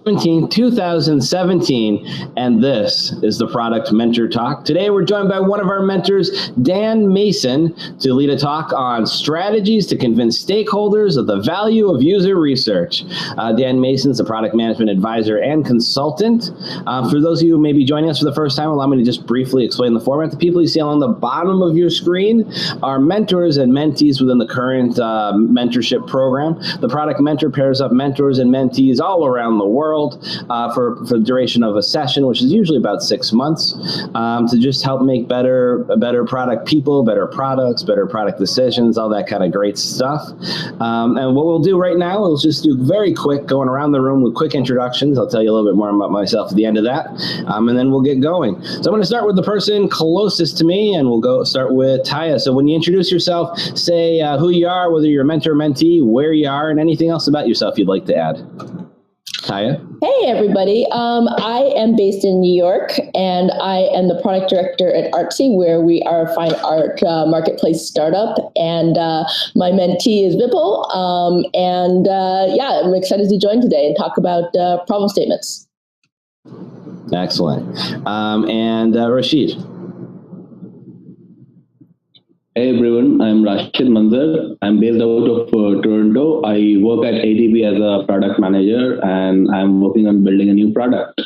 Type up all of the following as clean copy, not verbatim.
2017, and this is the Product Mentor Talk. Today, we're joined by one of our mentors, Dan Mason, to lead a talk on strategies to convince stakeholders of the value of user research. Dan Mason is a product management advisor and consultant. For those of you who may be joining us for the first time, allow me to just briefly explain the format. The people you see along the bottom of your screen are mentors and mentees within the current mentorship program. The Product Mentor pairs up mentors and mentees all around the world for the duration of a session, which is usually about 6 months, to just help make better product people, better products, better product decisions, all that kind of great stuff. And what we'll do right now is just do very quick, going around the room with quick introductions. I'll tell you a little bit more about myself at the end of that, and then we'll get going. So I'm going to start with the person closest to me, and we'll start with Taya. So when you introduce yourself, say who you are, whether you're a mentor or mentee, where you are, and anything else about yourself you'd like to add. Taya? Hey, everybody. I am based in New York, and I am the product director at Artsy, where we are a fine art marketplace startup. And my mentee is Vipul. I'm excited to join today and talk about problem statements. Excellent. And Rashid? Hey everyone, I'm Rashid Manzar. I'm based out of Toronto. I work at ADB as a product manager, and I'm working on building a new product.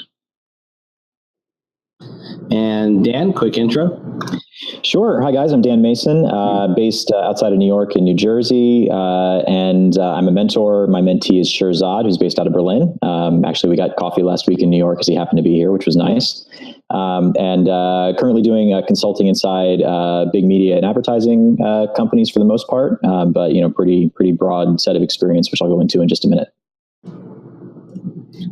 And Dan, quick intro. Sure. Hi, guys. I'm Dan Mason, based outside of New York in New Jersey, and I'm a mentor. My mentee is Shirzad, who's based out of Berlin. Actually, we got coffee last week in New York because he happened to be here, which was nice. And currently doing consulting inside big media and advertising companies for the most part, but pretty broad set of experience, which I'll go into in just a minute.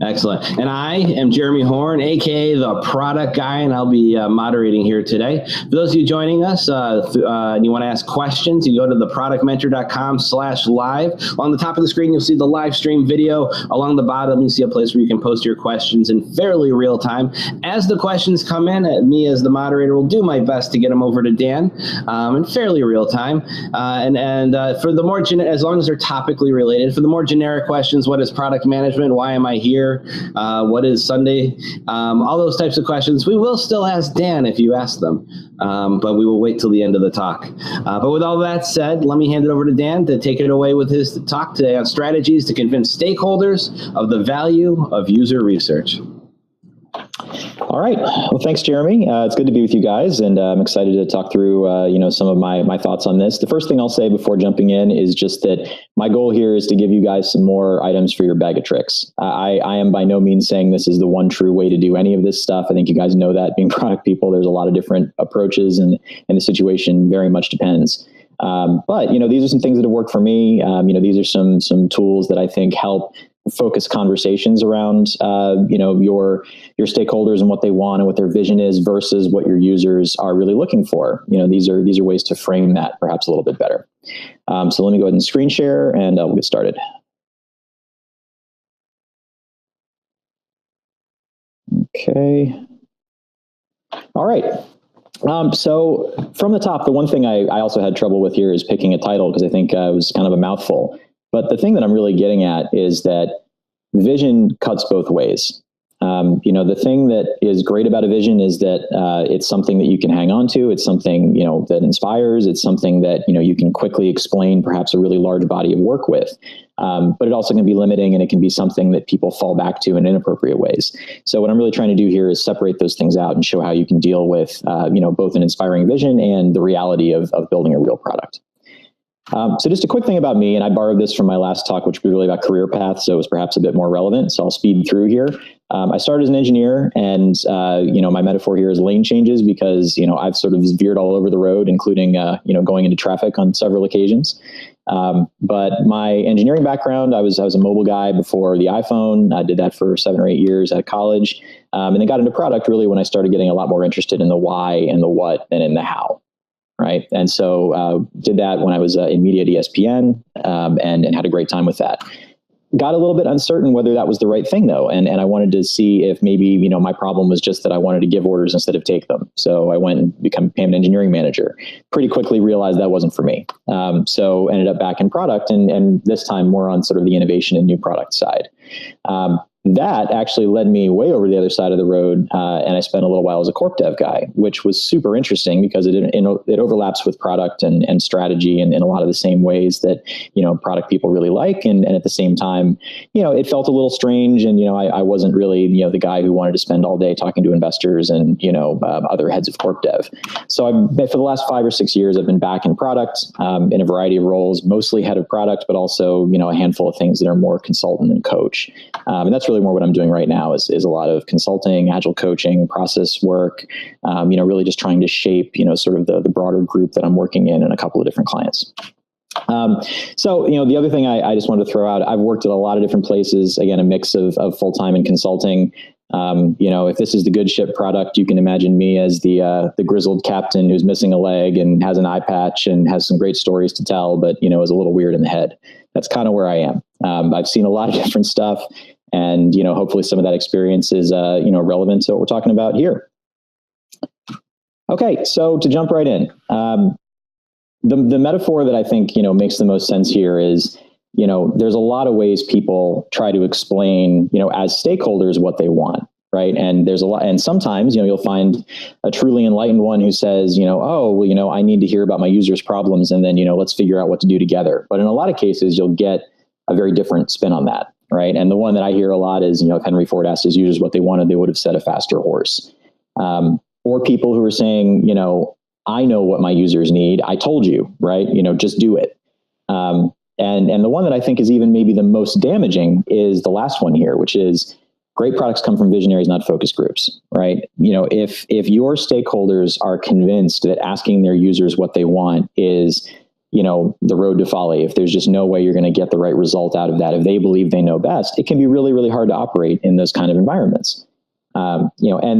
Excellent. And I am Jeremy Horn, aka the Product Guy, and I'll be moderating here today. For those of you joining us and you want to ask questions, you go to theproductmentor.com/live. On the top of the screen, you'll see the live stream video. Along the bottom, you see a place where you can post your questions in fairly real time. As the questions come in, me as the moderator will do my best to get them over to Dan in fairly real time. For the more as long as they're topically related, for the more generic questions, what is product management? Why am I here? What is Sunday? All those types of questions. We will still ask Dan if you ask them, but we will wait till the end of the talk. But with all that said, let me hand it over to Dan to take it away with his talk today on strategies to convince stakeholders of the value of user research. All right. Well, thanks, Jeremy. It's good to be with you guys, and I'm excited to talk through, some of my thoughts on this. The first thing I'll say before jumping in is just that my goal here is to give you guys some more items for your bag of tricks. I am by no means saying this is the one true way to do any of this stuff. I think you guys know that being product people, there's a lot of different approaches, and the situation very much depends. But these are some things that have worked for me. These are some tools that I think help focus conversations around your stakeholders and what they want and what their vision is versus what your users are really looking for. These are ways to frame that perhaps a little bit better. So let me go ahead and screen share, and we'll get started. Okay. All right. So from the top, the one thing I also had trouble with here is picking a title, because I think it was kind of a mouthful. But the thing that I'm really getting at is that vision cuts both ways. The thing that is great about a vision is that it's something that you can hang on to. It's something, that inspires. It's something that, you can quickly explain perhaps a really large body of work with. But it also can be limiting, and it can be something that people fall back to in inappropriate ways. So what I'm really trying to do here is separate those things out and show how you can deal with, both an inspiring vision and the reality of building a real product. So just a quick thing about me, and I borrowed this from my last talk, which was really about career paths, so it was perhaps a bit more relevant. So I'll speed through here. I started as an engineer, and my metaphor here is lane changes, because I've sort of veered all over the road, including going into traffic on several occasions. But my engineering background, I was a mobile guy before the iPhone. I did that for 7 or 8 years at college, and then got into product really when I started getting a lot more interested in the why and the what than in the how. Right. And so did that when I was in media at ESPN, and had a great time with that. Got a little bit uncertain whether that was the right thing, though. And I wanted to see if maybe, my problem was just that I wanted to give orders instead of take them. So I went and became an engineering manager. Pretty quickly realized that wasn't for me. So ended up back in product, and this time more on sort of the innovation and new product side. that actually led me way over the other side of the road, and I spent a little while as a corp dev guy, which was super interesting because it overlaps with product and strategy in a lot of the same ways that, product people really like, and at the same time, it felt a little strange, and I wasn't really the guy who wanted to spend all day talking to investors and other heads of corp dev. So for the last 5 or 6 years, I've been back in product in a variety of roles, mostly head of product, but also a handful of things that are more consultant and coach, and that's really more what I'm doing right now is a lot of consulting, agile coaching, process work, really just trying to shape, sort of the broader group that I'm working in and a couple of different clients. So, the other thing I just wanted to throw out, I've worked at a lot of different places, again, a mix of full-time and consulting. If this is the good ship product, you can imagine me as the grizzled captain who's missing a leg and has an eye patch and has some great stories to tell, but, is a little weird in the head. That's kind of where I am. I've seen a lot of different stuff. And, hopefully some of that experience is, relevant to what we're talking about here. Okay, so to jump right in, the metaphor that I think, makes the most sense here is, there's a lot of ways people try to explain, as stakeholders what they want, right? And there's a lot, and sometimes, you'll find a truly enlightened one who says, I need to hear about my users' problems, and then, let's figure out what to do together. But in a lot of cases, you'll get a very different spin on that. Right. And the one that I hear a lot is, if Henry Ford asked his users what they wanted, they would have said a faster horse. Or people who are saying, I know what my users need. I told you, right? Just do it. And the one that I think is even maybe the most damaging is the last one here, which is great products come from visionaries, not focus groups, right? If your stakeholders are convinced that asking their users what they want is the road to folly, if there's just no way you're going to get the right result out of that, if they believe they know best, it can be really, really hard to operate in those kind of environments. And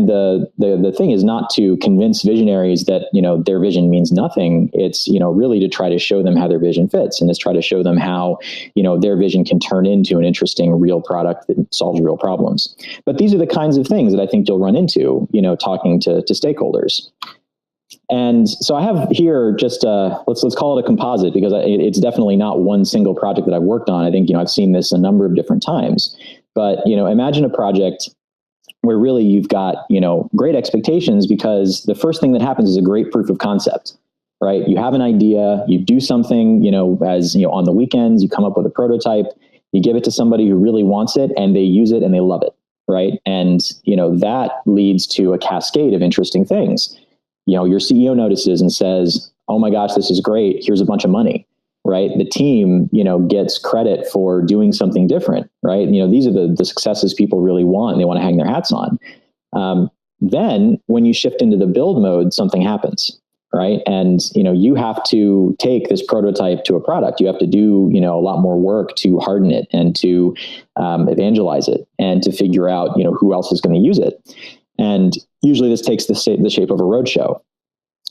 the thing is not to convince visionaries that, their vision means nothing. It's, really to try to show them how their vision fits, and just try to show them how, their vision can turn into an interesting real product that solves real problems. But these are the kinds of things that I think you'll run into, talking to stakeholders. And so I have here just let's call it a composite, because it's definitely not one single project that I've worked on. I think I've seen this a number of different times. But imagine a project where really you've got great expectations, because the first thing that happens is a great proof of concept, right? You have an idea, you do something, on the weekends, you come up with a prototype, you give it to somebody who really wants it, and they use it and they love it, right? And that leads to a cascade of interesting things. Your CEO notices and says, oh my gosh, this is great. Here's a bunch of money, right? The team, gets credit for doing something different, right? These are the successes people really want and they want to hang their hats on. Then when you shift into the build mode, something happens, right? And, you have to take this prototype to a product. You have to do, a lot more work to harden it and to evangelize it and to figure out, who else is going to use it. And usually this takes the shape of a roadshow.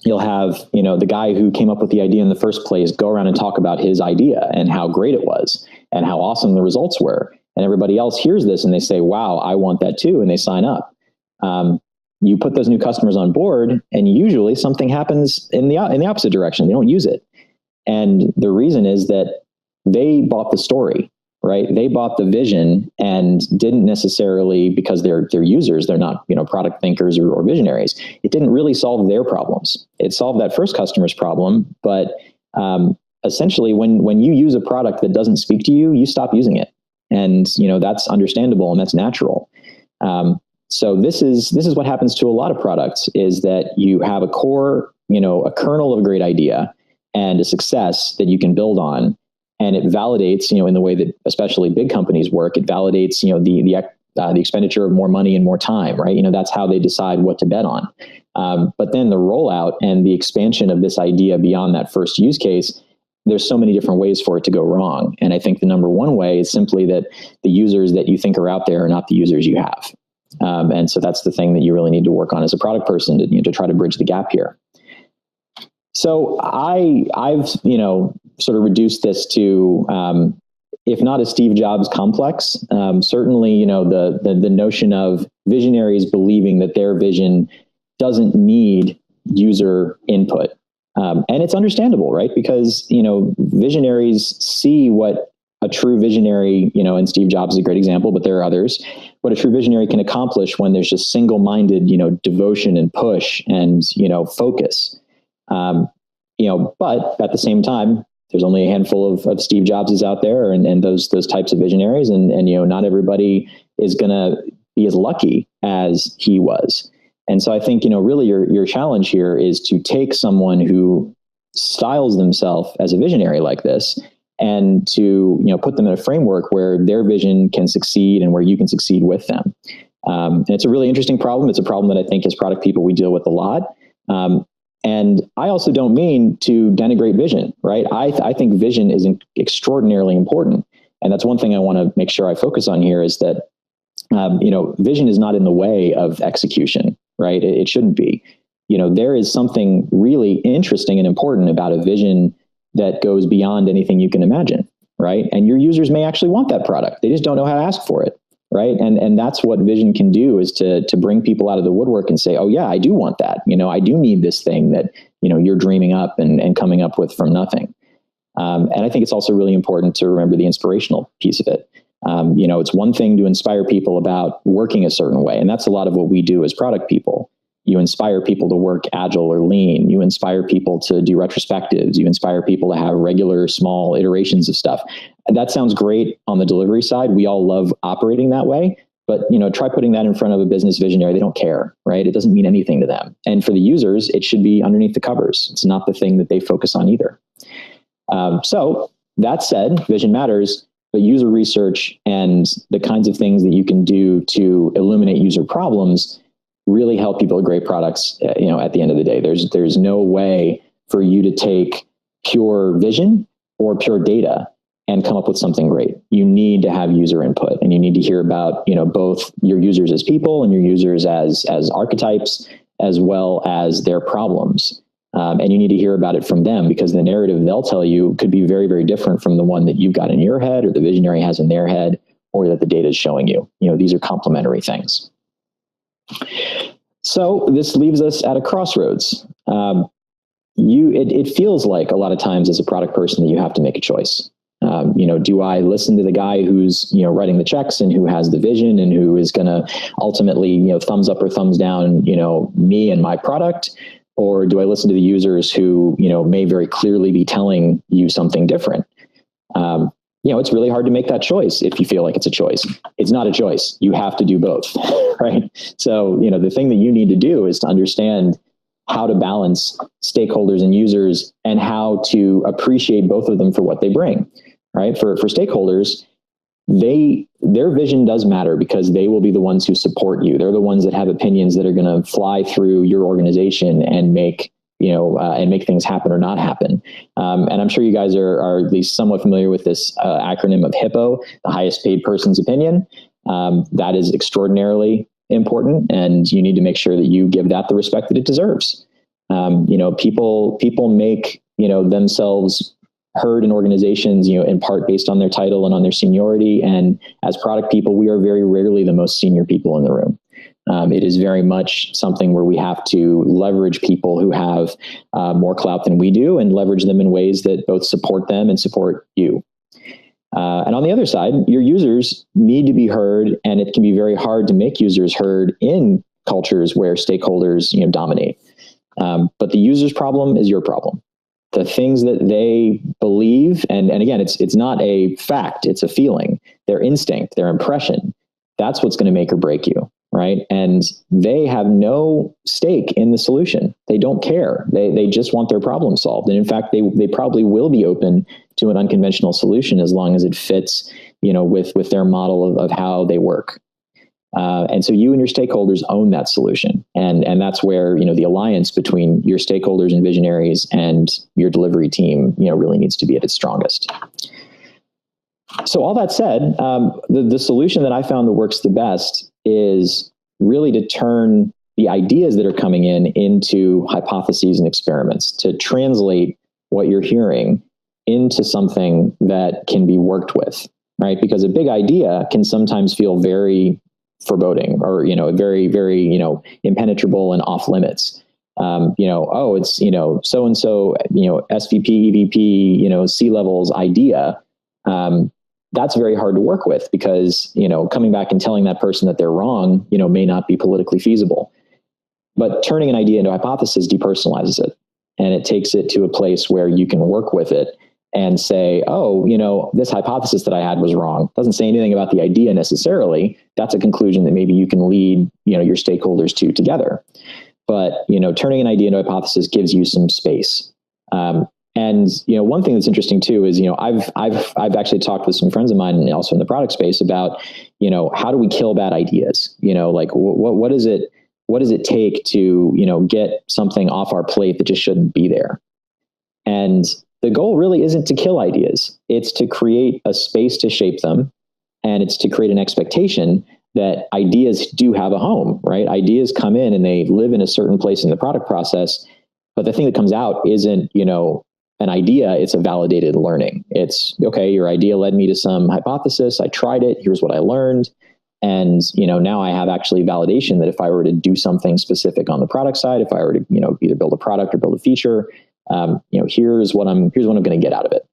You'll have, the guy who came up with the idea in the first place go around and talk about his idea and how great it was and how awesome the results were. And everybody else hears this and they say, wow, I want that too. And they sign up. You put those new customers on board, and usually something happens in the opposite direction. They don't use it. And the reason is that they bought the story. Right? They bought the vision and didn't necessarily, because they're users, they're not, product thinkers or visionaries. It didn't really solve their problems. It solved that first customer's problem. But essentially, when you use a product that doesn't speak to you, you stop using it. And, that's understandable and that's natural. So this is what happens to a lot of products, is that you have a core, a kernel of a great idea and a success that you can build on. And it validates, in the way that especially big companies work, it validates, the expenditure of more money and more time, right? That's how they decide what to bet on. But then the rollout and the expansion of this idea beyond that first use case, there's so many different ways for it to go wrong. And I think the number one way is simply that the users that you think are out there are not the users you have. And so that's the thing that you really need to work on as a product person to try to bridge the gap here. So I've sort of reduced this to, if not a Steve Jobs complex, certainly the notion of visionaries believing that their vision doesn't need user input, and it's understandable, right? Because visionaries see what a true visionary, and Steve Jobs is a great example, but there are others, what a true visionary can accomplish when there's just single-minded, devotion and push and, focus. But at the same time, there's only a handful of Steve Jobses out there and those types of visionaries. And not everybody is going to be as lucky as he was. And so I think, really your challenge here is to take someone who styles themselves as a visionary like this and to, put them in a framework where their vision can succeed and where you can succeed with them. And it's a really interesting problem. It's a problem that I think as product people, we deal with a lot. And I also don't mean to denigrate vision, right? I think vision is extraordinarily important. And that's one thing I want to make sure I focus on here is that, vision is not in the way of execution, right? It shouldn't be. There is something really interesting and important about a vision that goes beyond anything you can imagine, right? And your users may actually want that product. They just don't know how to ask for it, right? And that's what vision can do, is to bring people out of the woodwork and say, oh yeah, I do want that. I do need this thing that, you're dreaming up and coming up with from nothing. And I think it's also really important to remember the inspirational piece of it. It's one thing to inspire people about working a certain way. And that's a lot of what we do as product people. You inspire people to work agile or lean. You inspire people to do retrospectives. You inspire people to have regular small iterations of stuff. And that sounds great on the delivery side. We all love operating that way. But, try putting that in front of a business visionary. They don't care, right? It doesn't mean anything to them. And for the users, it should be underneath the covers. It's not the thing that they focus on either. So that said, vision matters. But user research and the kinds of things that you can do to illuminate user problems really help you build great products. At the end of the day, there's no way for you to take pure vision or pure data and come up with something great. You need to have user input, and you need to hear about both your users as people and your users as archetypes, as well as their problems. And you need to hear about it from them, because the narrative they'll tell you could be very, very different from the one that you've got in your head or the visionary has in their head, or that the data is showing you. These are complementary things. So this leaves us at a crossroads. It feels like a lot of times as a product person that you have to make a choice. Do I listen to the guy who's, writing the checks and who has the vision and who is going to ultimately, thumbs up or thumbs down, me and my product? Or do I listen to the users who, may very clearly be telling you something different? It's really hard to make that choice if you feel like it's a choice. It's not a choice. You have to do both, right? So, the thing that you need to do is to understand how to balance stakeholders and users and how to appreciate both of them for what they bring, right? For stakeholders, their vision does matter because they will be the ones who support you. They're the ones that have opinions that are going to fly through your organization and make things happen or not happen. And I'm sure you guys are at least somewhat familiar with this acronym of HIPPO, the highest paid person's opinion. That is extraordinarily important, and you need to make sure that you give that the respect that it deserves. People make themselves heard in organizations, in part based on their title and on their seniority. And as product people, we are very rarely the most senior people in the room. It is very much something where we have to leverage people who have more clout than we do, and leverage them in ways that both support them and support you. And on the other side, your users need to be heard, and it can be very hard to make users heard in cultures where stakeholders dominate. But the user's problem is your problem. The things that they believe, and again, it's not a fact, it's a feeling, their instinct, their impression. That's what's going to make or break you, right? And they have no stake in the solution. They don't care. They just want their problem solved. And in fact, they probably will be open to an unconventional solution as long as it fits, with their model of how they work. And so you and your stakeholders own that solution. And that's where, the alliance between your stakeholders and visionaries and your delivery team, really needs to be at its strongest. So all that said, the solution that I found that works the best is really to turn the ideas that are coming in into hypotheses and experiments, to translate what you're hearing into something that can be worked with, right? Because a big idea can sometimes feel very foreboding or, very, very, impenetrable and off limits. It's, so-and-so, SVP, EVP, C-levels idea. that's very hard to work with because, coming back and telling that person that they're wrong, may not be politically feasible. But turning an idea into a hypothesis depersonalizes it, and it takes it to a place where you can work with it and say, oh, this hypothesis that I had was wrong. Doesn't say anything about the idea necessarily. That's a conclusion that maybe you can lead, your stakeholders to together. But, turning an idea into a hypothesis gives you some space. And one thing that's interesting too is, I've actually talked with some friends of mine, and also in the product space, about, how do we kill bad ideas? Like what does it take to, get something off our plate that just shouldn't be there? And the goal really isn't to kill ideas. It's to create a space to shape them. And it's to create an expectation that ideas do have a home, right? Ideas come in and they live in a certain place in the product process. But the thing that comes out isn't, an idea, it's a validated learning. It's, okay, your idea led me to some hypothesis. I tried it. Here's what I learned. And, now I have actually validation that if I were to do something specific on the product side, if I were to, either build a product or build a feature, here's what I'm going to get out of it.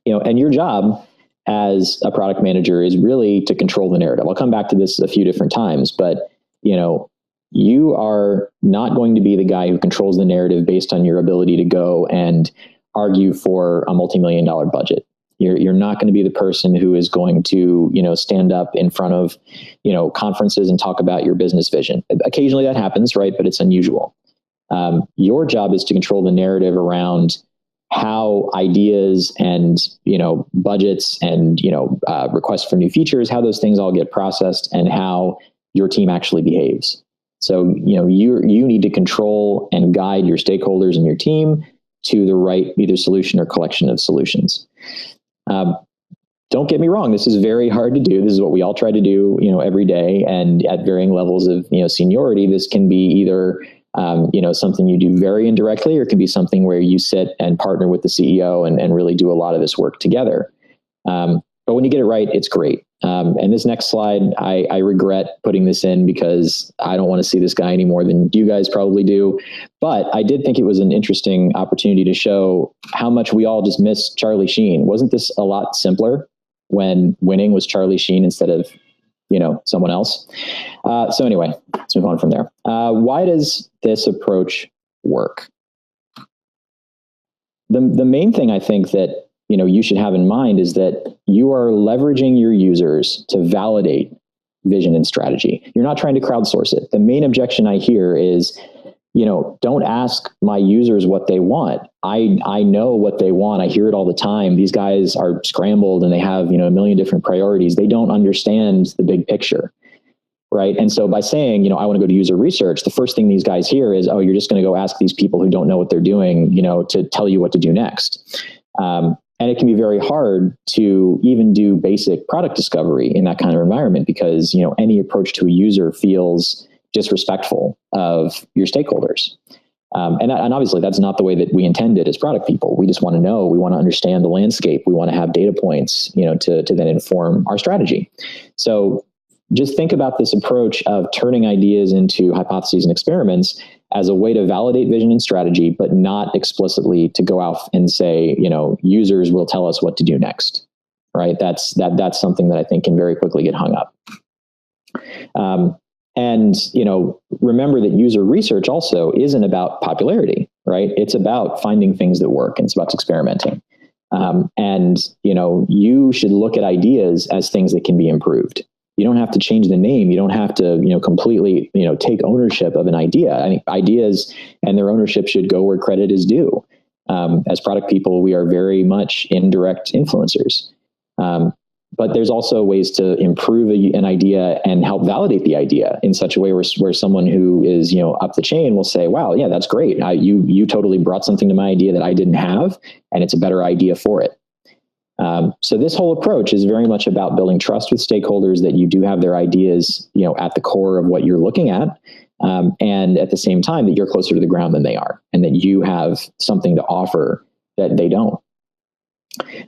And your job as a product manager is really to control the narrative. I'll come back to this a few different times, but, you are not going to be the guy who controls the narrative based on your ability to go and argue for a multi-million-dollar budget. You're not going to be the person who is going to, stand up in front of, conferences and talk about your business vision. Occasionally that happens, right? But it's unusual. Your job is to control the narrative around how ideas and, budgets and, requests for new features, how those things all get processed and how your team actually behaves. So, you need to control and guide your stakeholders and your team to the right either solution or collection of solutions. Don't get me wrong. This is very hard to do. This is what we all try to do, every day. And at varying levels of, seniority, this can be either, something you do very indirectly, or it can be something where you sit and partner with the CEO and really do a lot of this work together. But when you get it right, it's great. And this next slide, I regret putting this in because I don't want to see this guy any more than you guys probably do. But I did think it was an interesting opportunity to show how much we all just miss Charlie Sheen. Wasn't this a lot simpler when winning was Charlie Sheen instead of, someone else? So anyway, let's move on from there. Why does this approach work? The main thing I think that you should have in mind is that you are leveraging your users to validate vision and strategy. You're not trying to crowdsource it. The main objection I hear is, don't ask my users what they want. I know what they want. I hear it all the time. These guys are scrambled and they have, a million different priorities. They don't understand the big picture. Right. And so by saying, I want to go to user research, the first thing these guys hear is, oh, you're just going to go ask these people who don't know what they're doing, to tell you what to do next. And it can be very hard to even do basic product discovery in that kind of environment because, any approach to a user feels disrespectful of your stakeholders. And obviously that's not the way that we intended as product people. We just want to know, we want to understand the landscape. We want to have data points, to then inform our strategy. So just think about this approach of turning ideas into hypotheses and experiments as a way to validate vision and strategy, but not explicitly to go out and say, users will tell us what to do next, right? That's something that I think can very quickly get hung up. And remember that user research also isn't about popularity, right? It's about finding things that work, and it's about experimenting. And you should look at ideas as things that can be improved. You don't have to change the name. You don't have to, completely, take ownership of an idea. I think ideas and their ownership should go where credit is due. As product people, we are very much indirect influencers. But there's also ways to improve an idea and help validate the idea in such a way where someone who is, up the chain will say, wow, yeah, that's great. You totally brought something to my idea that I didn't have, and it's a better idea for it. So this whole approach is very much about building trust with stakeholders that you do have their ideas, at the core of what you're looking at. And at the same time that you're closer to the ground than they are, and that you have something to offer that they don't.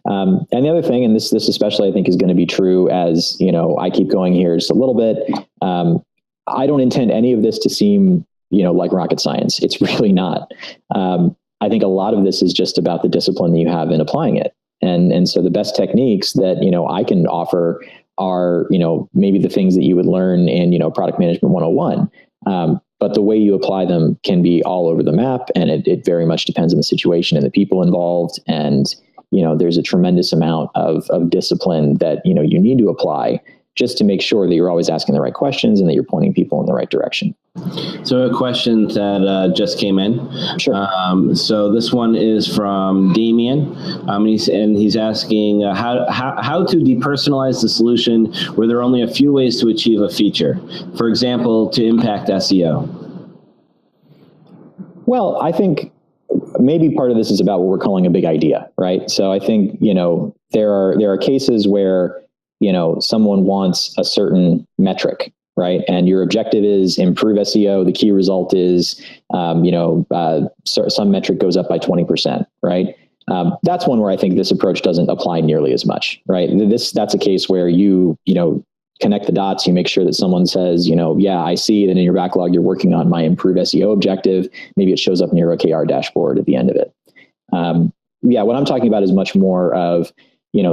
And the other thing, and this especially I think is going to be true as, I keep going here just a little bit. I don't intend any of this to seem, like rocket science. It's really not. I think a lot of this is just about the discipline that you have in applying it. And so the best techniques that, I can offer are, maybe the things that you would learn in, product management 101. But the way you apply them can be all over the map, and it very much depends on the situation and the people involved. And, there's a tremendous amount of discipline that, you need to apply just to make sure that you're always asking the right questions and that you're pointing people in the right direction. So a question that just came in. Sure. So this one is from Damien. He's asking how to depersonalize the solution where there are only a few ways to achieve a feature. For example, to impact SEO. Well, I think maybe part of this is about what we're calling a big idea, right? So I think, there are cases where, someone wants a certain metric, right? And your objective is improve SEO. The key result is, some metric goes up by 20%, right? That's one where I think this approach doesn't apply nearly as much, right? That's a case where you connect the dots. You make sure that someone says, yeah, I see that in your backlog, you're working on my improve SEO objective. Maybe it shows up in your OKR dashboard at the end of it. What I'm talking about is much more of,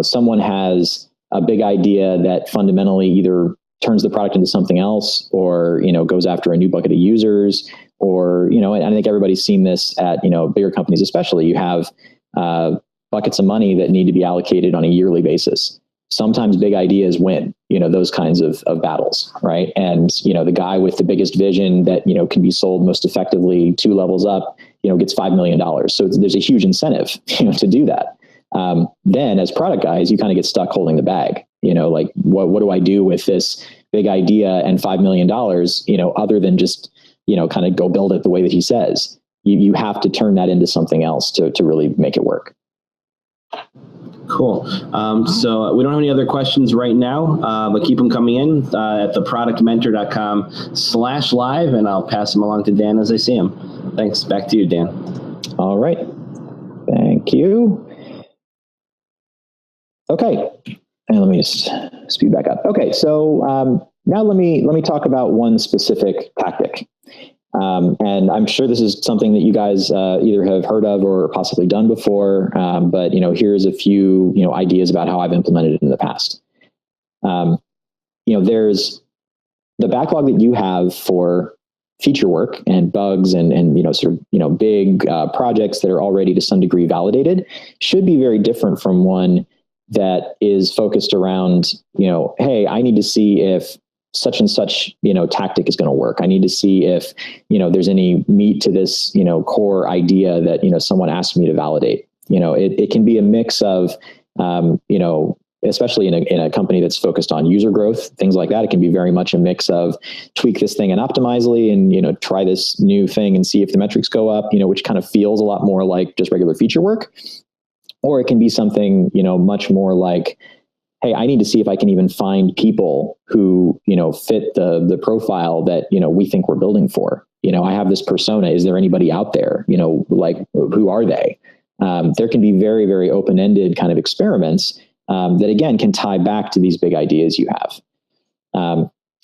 someone has a big idea that fundamentally either turns the product into something else or, goes after a new bucket of users or, and I think everybody's seen this at, bigger companies, especially. You have buckets of money that need to be allocated on a yearly basis. Sometimes big ideas win, those kinds of battles, right? And, the guy with the biggest vision that, can be sold most effectively 2 levels up, gets $5 million. So there's a huge incentive, to do that. Then as product guys, you kind of get stuck holding the bag, like what do I do with this big idea and $5 million, other than just, kind of go build it the way that he says. You have to turn that into something else to really make it work. Cool. So we don't have any other questions right now, but keep them coming in at theproductmentor.com/live, and I'll pass them along to Dan as I see them. Thanks. Back to you, Dan. All right. Thank you. Okay. And let me just speed back up. Okay. So now let me talk about one specific tactic. And I'm sure this is something that you guys either have heard of or possibly done before. But, here's a few, ideas about how I've implemented it in the past. There's the backlog that you have for feature work and bugs and big projects that are already to some degree validated should be very different from one that is focused around, hey, I need to see if such and such, tactic is going to work. I need to see if, there's any meat to this, core idea that, someone asked me to validate. It can be a mix of, especially in a company that's focused on user growth, things like that. It can be very much a mix of tweak this thing and optimizely and, try this new thing and see if the metrics go up, which kind of feels a lot more like just regular feature work. Or it can be something, much more like, hey, I need to see if I can even find people who, fit the profile that, we think we're building for. I have this persona. Is there anybody out there? Who are they? There can be very, very open-ended kind of experiments that, again, can tie back to these big ideas you have.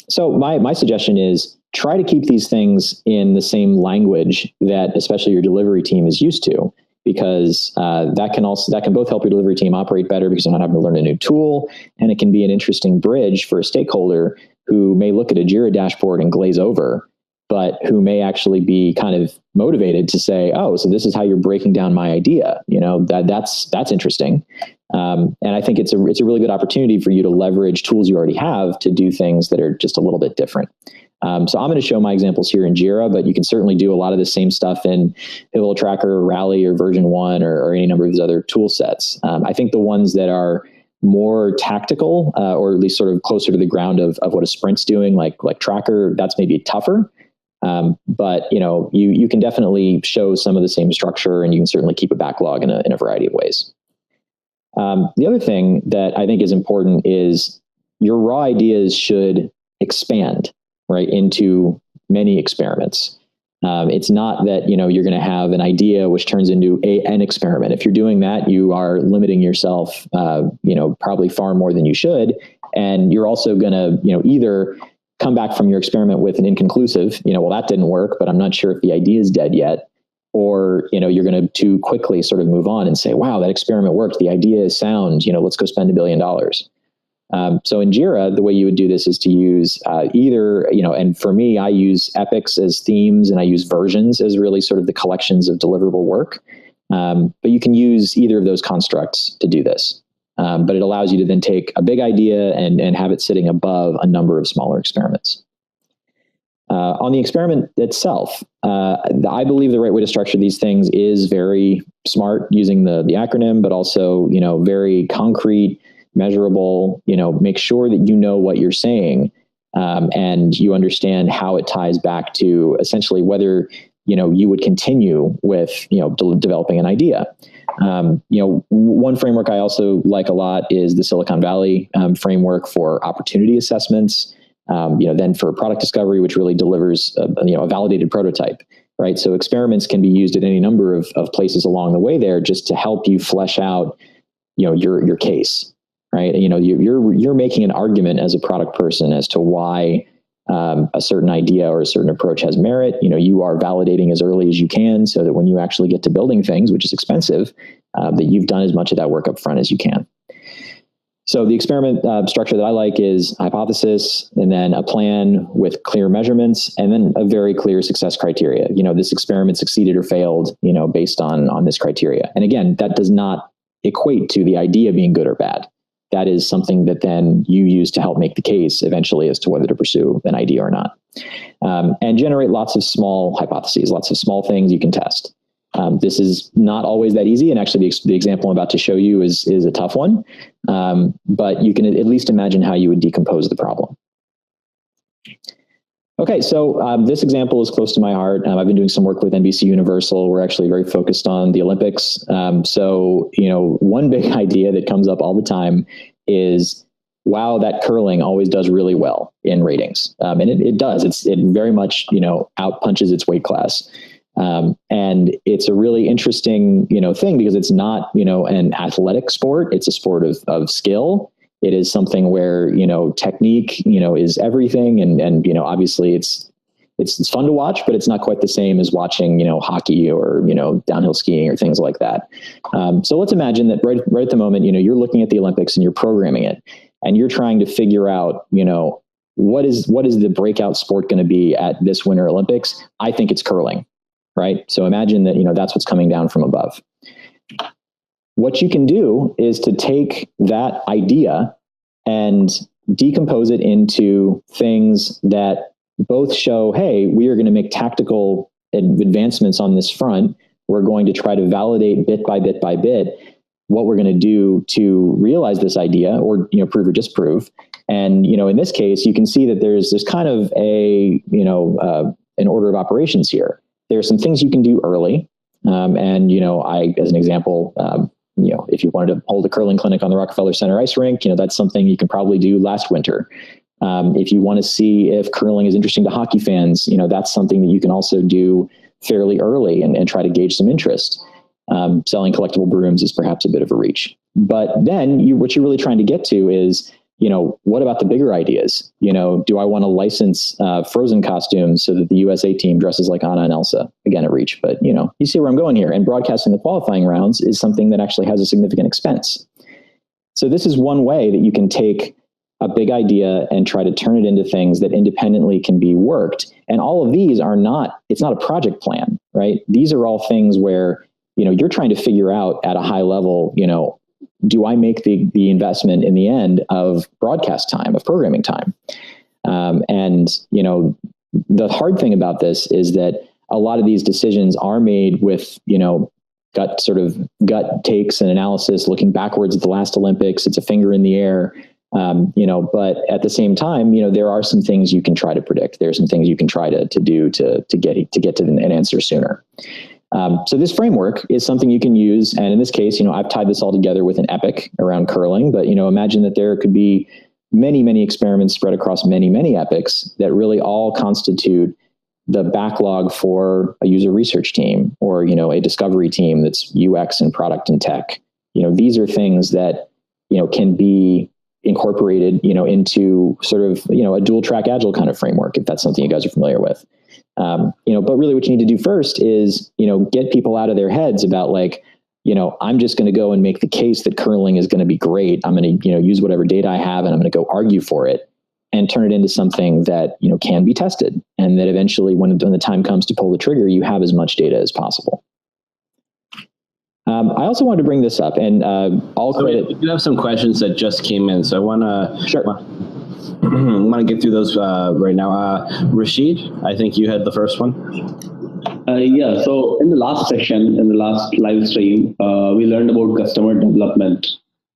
So my suggestion is try to keep these things in the same language that especially your delivery team is used to. Because that can both help your delivery team operate better because they're not having to learn a new tool, and it can be an interesting bridge for a stakeholder who may look at a Jira dashboard and glaze over, but who may actually be kind of motivated to say, "Oh, so this is how you're breaking down my idea." That's interesting, and I think it's a really good opportunity for you to leverage tools you already have to do things that are just a little bit different. So I'm going to show my examples here in Jira, but you can certainly do a lot of the same stuff in Pivotal Tracker, Rally, or version 1, or any number of these other tool sets. I think the ones that are more tactical, or at least sort of closer to the ground of what a sprint's doing, like Tracker, that's maybe tougher. But you can definitely show some of the same structure, and you can certainly keep a backlog in a variety of ways. The other thing that I think is important is your raw ideas should expand, right, into many experiments. It's not that, you're going to have an idea which turns into an experiment. If you're doing that, you are limiting yourself, probably far more than you should. And you're also going to, either come back from your experiment with an inconclusive, well, that didn't work, but I'm not sure if the idea is dead yet. or, you're going to too quickly sort of move on and say, wow, that experiment worked. The idea is sound, let's go spend $1 billion. So in Jira, the way you would do this is to use either, and for me, I use epics as themes and I use versions as really sort of the collections of deliverable work. But you can use either of those constructs to do this. But it allows you to then take a big idea and have it sitting above a number of smaller experiments. On the experiment itself, I believe the right way to structure these things is very smart, using the acronym, but also, very concrete, measurable, make sure that you know what you're saying, and you understand how it ties back to essentially whether, you would continue with, developing an idea. One framework I also like a lot is the Silicon Valley framework for opportunity assessments. Then for product discovery, which really delivers a validated prototype, right? So experiments can be used at any number of places along the way there, just to help you flesh out, your case, right? You're making an argument as a product person as to why a certain idea or a certain approach has merit. You are validating as early as you can, so that when you actually get to building things, which is expensive, that you've done as much of that work up front as you can. So the experiment structure that I like is hypothesis, and then a plan with clear measurements, and then a very clear success criteria. This experiment succeeded or failed, based on this criteria. And again, that does not equate to the idea being good or bad. That is something that then you use to help make the case eventually as to whether to pursue an idea or not. And generate lots of small hypotheses, lots of small things you can test. This is not always that easy, and actually the example I'm about to show you is a tough one, but you can at least imagine how you would decompose the problem. Okay, so this example is close to my heart. I've been doing some work with NBC Universal. We're actually very focused on the Olympics. So one big idea that comes up all the time is, wow, that curling always does really well in ratings. And it does. It very much, outpunches its weight class. And it's a really interesting, thing, because it's not, an athletic sport. It's a sport of skill. It is something where, technique, is everything. And obviously it's fun to watch, but it's not quite the same as watching, hockey or, downhill skiing or things like that. So let's imagine that right at the moment, you're looking at the Olympics and you're programming it, and you're trying to figure out, what is the breakout sport going to be at this Winter Olympics? I think it's curling. Right? So imagine that, that's what's coming down from above. What you can do is to take that idea and decompose it into things that both show, hey, we are going to make tactical advancements on this front. We're going to try to validate bit by bit by bit what we're going to do to realize this idea, or, prove or disprove. And, in this case, you can see that there's kind of an order of operations here. There are some things you can do early. And, as an example, if you wanted to hold a curling clinic on the Rockefeller Center ice rink, that's something you can probably do last winter. If you want to see if curling is interesting to hockey fans, that's something that you can also do fairly early and try to gauge some interest. Selling collectible brooms is perhaps a bit of a reach. But then what you're really trying to get to is, what about the bigger ideas? Do I want to license Frozen costumes so that the USA team dresses like Anna and Elsa? Again, a reach, but you see where I'm going here. And broadcasting the qualifying rounds is something that actually has a significant expense. So this is one way that you can take a big idea and try to turn it into things that independently can be worked. And all of these it's not a project plan, right? These are all things where, you're trying to figure out at a high level, do I make the investment in the end of broadcast time, of programming time? And the hard thing about this is that a lot of these decisions are made with, gut takes and analysis, looking backwards at the last Olympics. It's a finger in the air, but at the same time, there are some things you can try to predict. There are some things you can try to do to get to an answer sooner. So this framework is something you can use. And in this case, I've tied this all together with an epic around curling, but, imagine that there could be many, many experiments spread across many, many epics that really all constitute the backlog for a user research team, or, a discovery team that's UX and product and tech. These are things that, can be, incorporated, into sort of, a dual track agile kind of framework, if that's something you guys are familiar with. But really what you need to do first is, get people out of their heads about like, I'm just going to go and make the case that curling is going to be great. I'm going to, use whatever data I have and I'm going to go argue for it and turn it into something that, can be tested. And that eventually when the time comes to pull the trigger, you have as much data as possible. I also wanted to bring this up, and all credit. We do have some questions that just came in, so I want to get through those right now. Rashid, I think you had the first one. Yeah, so in the last session, in the last live stream, we learned about customer development,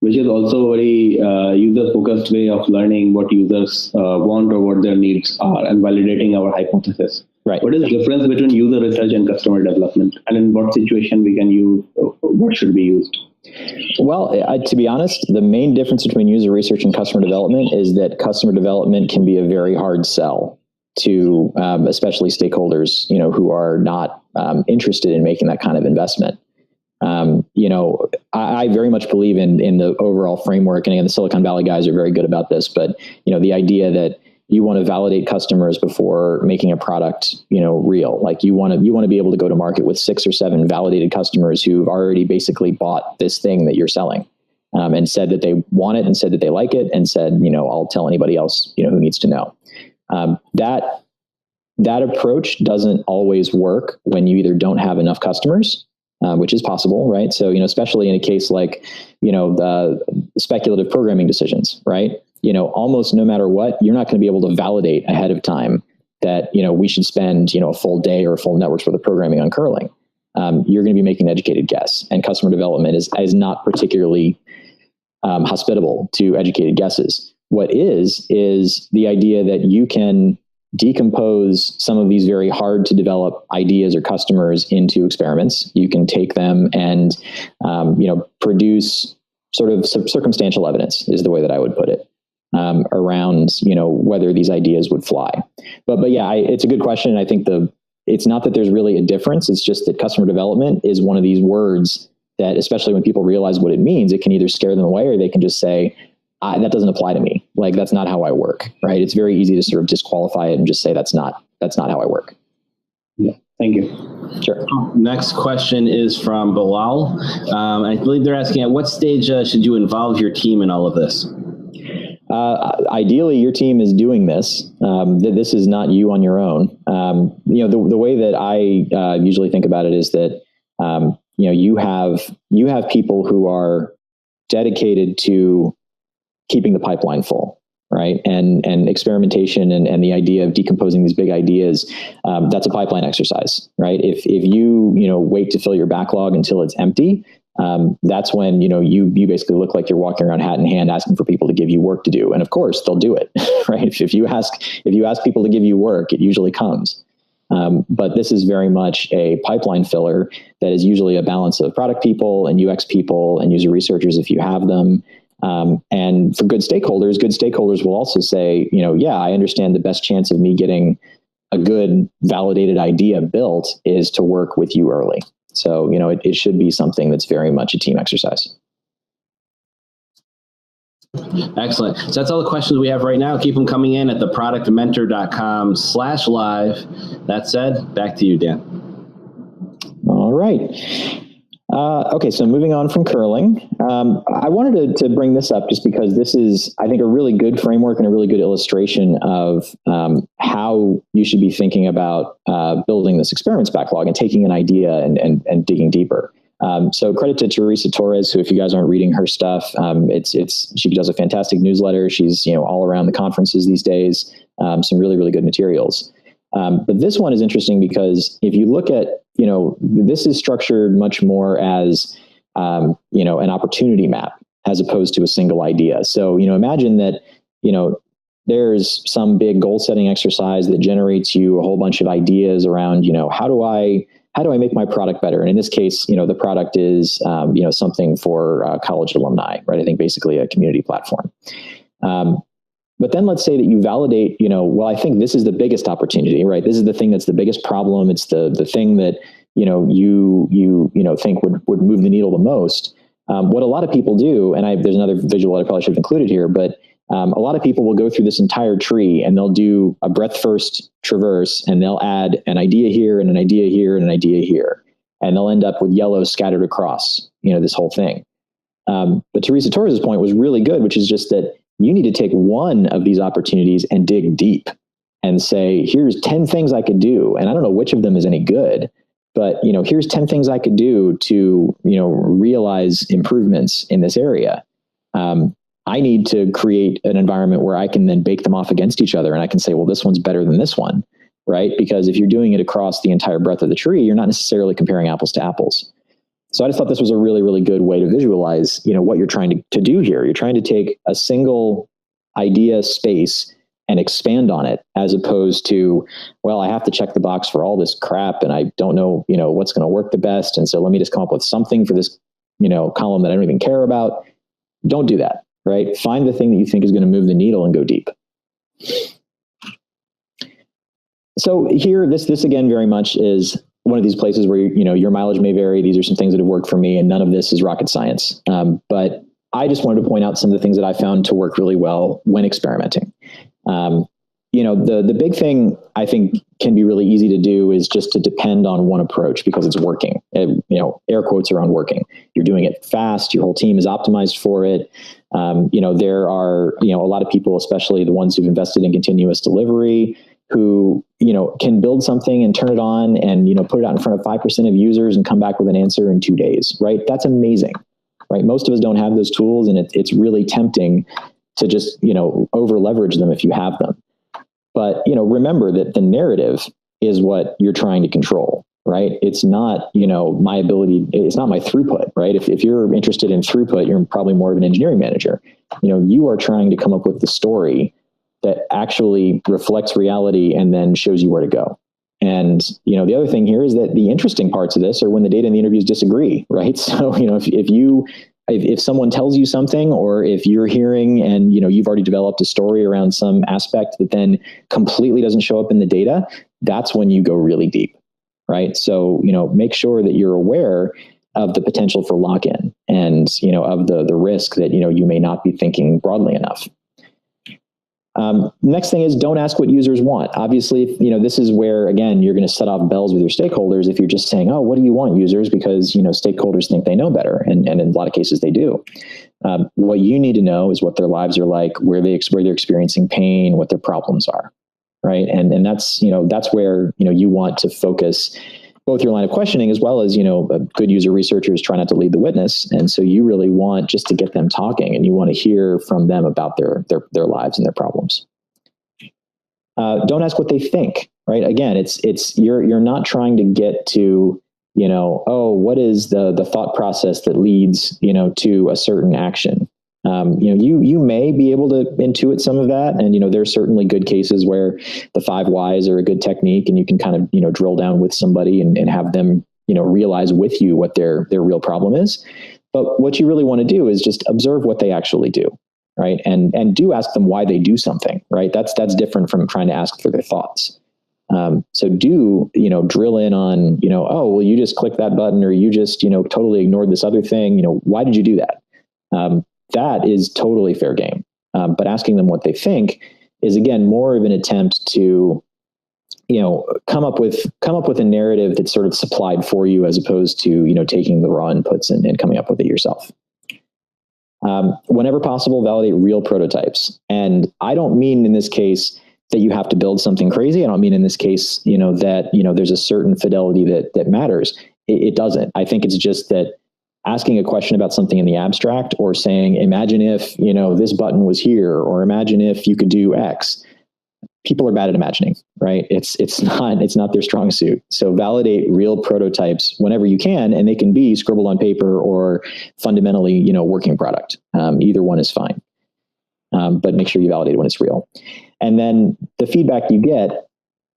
which is also a very user-focused way of learning what users want or what their needs are and validating our hypothesis. Right. What is the difference between user research and customer development? And in what situation we can use, what should be used? Well, to be honest, the main difference between user research and customer development is that customer development can be a very hard sell to especially stakeholders, who are not interested in making that kind of investment. I very much believe in the overall framework, and again, the Silicon Valley guys are very good about this, but, the idea that you want to validate customers before making a product, real. Like you want to be able to go to market with 6 or 7 validated customers who've already basically bought this thing that you're selling, and said that they want it and said that they like it and said, I'll tell anybody else, who needs to know. That approach doesn't always work when you either don't have enough customers, which is possible, right? So, especially in a case like, the speculative programming decisions, right? Almost no matter what, you're not going to be able to validate ahead of time that, we should spend, a full day or a full network's worth of programming on curling. You're going to be making an educated guess, and customer development is not particularly hospitable to educated guesses. What is the idea that you can decompose some of these very hard to develop ideas or customers into experiments. You can take them and, produce sort of circumstantial evidence is the way that I would put it, around, whether these ideas would fly. But yeah, it's a good question. I think it's not that there's really a difference. It's just that customer development is one of these words that, especially when people realize what it means, it can either scare them away or they can just say, that doesn't apply to me. Like, that's not how I work, right? It's very easy to sort of disqualify it and just say, that's not how I work. Yeah. Thank you. Sure. Next question is from Bilal. I believe they're asking, at what stage should you involve your team in all of this? Ideally, your team is doing this. This is not you on your own. The way that I usually think about it is that you have people who are dedicated to keeping the pipeline full, right? And experimentation and the idea of decomposing these big ideas, that's a pipeline exercise, right? If you wait to fill your backlog until it's empty, that's when you basically look like you're walking around hat in hand asking for people to give you work to do. And of course they'll do it, right? If you ask people to give you work, it usually comes. But this is very much a pipeline filler that is usually a balance of product people and UX people and user researchers if you have them. And for good stakeholders will also say, yeah, I understand the best chance of me getting a good validated idea built is to work with you early. So, it should be something that's very much a team exercise. Excellent. So that's all the questions we have right now. Keep them coming in at theproductmentor.com/live. That said, back to you, Dan. All right. Okay, so moving on from curling, I wanted to bring this up just because this is, I think, a really good framework and a really good illustration of how you should be thinking about building this experiments backlog and taking an idea and digging deeper. So credit to Teresa Torres, who, if you guys aren't reading her stuff, she does a fantastic newsletter. She's all around the conferences these days. Some really, really good materials. But this one is interesting because if you look at, this is structured much more as, an opportunity map as opposed to a single idea. So, imagine that, there's some big goal setting exercise that generates you a whole bunch of ideas around, how do I make my product better? And in this case, the product is, something for college alumni, right? I think basically a community platform. But then let's say that you validate, well, I think this is the biggest opportunity, right? This is the thing that's the biggest problem. It's the thing that, you think would move the needle the most. What a lot of people do, and there's another visual that I probably should have included here, but a lot of people will go through this entire tree and they'll do a breadth first traverse, and they'll add an idea here and an idea here and an idea here. And they'll end up with yellow scattered across, this whole thing. But Teresa Torres' point was really good, which is just that you need to take one of these opportunities and dig deep and say, here's 10 things I could do. And I don't know which of them is any good, but, here's 10 things I could do to, realize improvements in this area. I need to create an environment where I can then bake them off against each other. And I can say, well, this one's better than this one, right? Because if you're doing it across the entire breadth of the tree, you're not necessarily comparing apples to apples. So I just thought this was a really, really good way to visualize, what you're trying to do here. You're trying to take a single idea space and expand on it, as opposed to, well, I have to check the box for all this crap and I don't know, what's going to work the best. And so let me just come up with something for this, column that I don't even care about. Don't do that, right? Find the thing that you think is going to move the needle and go deep. So here, this again, very much is one of these places where, your mileage may vary. These are some things that have worked for me, and none of this is rocket science. But I just wanted to point out some of the things that I found to work really well when experimenting. The big thing I think can be really easy to do is just to depend on one approach because it's working. Air quotes around working. You're doing it fast. Your whole team is optimized for it. There are, a lot of people, especially the ones who've invested in continuous delivery, who, can build something and turn it on and, put it out in front of 5% of users and come back with an answer in 2 days, right? That's amazing, right? Most of us don't have those tools, and it's really tempting to just, over leverage them if you have them. But, remember that the narrative is what you're trying to control, right? It's not, my ability, it's not my throughput, right? If you're interested in throughput, you're probably more of an engineering manager. You are trying to come up with the story that actually reflects reality and then shows you where to go. And, the other thing here is that the interesting parts of this are when the data in the interviews disagree, right? So, if someone tells you something, or if you're hearing and, you've already developed a story around some aspect that then completely doesn't show up in the data, that's when you go really deep, right? So, make sure that you're aware of the potential for lock-in and, of the risk that, you may not be thinking broadly enough. Next thing is, don't ask what users want. Obviously, this is where, again, you're going to set off bells with your stakeholders if you're just saying, oh, what do you want, users? Because, stakeholders think they know better. And in a lot of cases they do. What you need to know is what their lives are like, where they're experiencing pain, what their problems are. Right. And that's, that's where, you want to focus both your line of questioning as well as, good user researchers try not to lead the witness. And so you really want just to get them talking, and you want to hear from them about their lives and their problems. Don't ask what they think, right? Again, you're not trying to get to, what is the thought process that leads, to a certain action. You may be able to intuit some of that. And, there are certainly good cases where the 5 whys are a good technique, and you can kind of, drill down with somebody and have them, realize with you what their real problem is. But what you really want to do is just observe what they actually do, right? And do ask them why they do something, right? That's different from trying to ask for their thoughts. So do, drill in on, oh, well, you just clicked that button, or you just, totally ignored this other thing. Why did you do that? That is totally fair game. But asking them what they think is, again, more of an attempt to, come up with a narrative that's sort of supplied for you, as opposed to, taking the raw inputs and coming up with it yourself. Whenever possible, validate real prototypes. And I don't mean in this case that you have to build something crazy. I don't mean in this case, that, there's a certain fidelity that matters. It doesn't. I think it's just that asking a question about something in the abstract, or saying, imagine if, this button was here, or imagine if you could do X. People are bad at imagining, right? It's not their strong suit. So validate real prototypes whenever you can, and they can be scribbled on paper or fundamentally, working product. Either one is fine. But make sure you validate when it's real. And then the feedback you get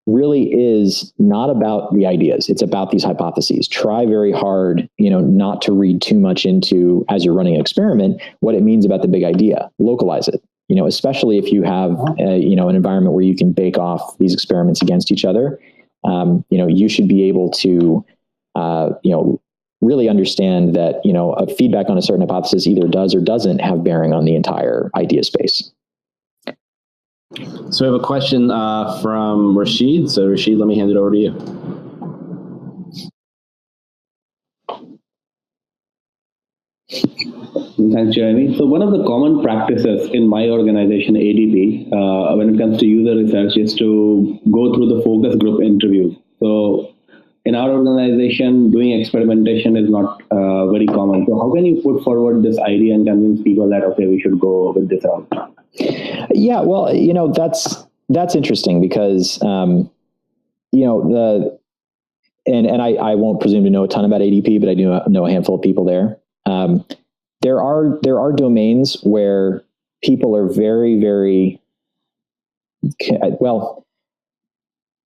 really is not about the ideas. It's about these hypotheses. Try very hard, not to read too much into, as you're running an experiment, what it means about the big idea. Localize it, especially if you have, an environment where you can bake off these experiments against each other. You should be able to, really understand that, a feedback on a certain hypothesis either does or doesn't have bearing on the entire idea space. So we have a question from Rashid. So Rashid, let me hand it over to you. Thanks, Jeremy. So one of the common practices in my organization, ADP, when it comes to user research is to go through the focus group interviews. So in our organization, doing experimentation is not very common. So how can you put forward this idea and convince people that, okay, we should go with this route? Yeah, well, that's interesting because, I won't presume to know a ton about ADP, but I do know a handful of people there. There are domains where people are very, very, well,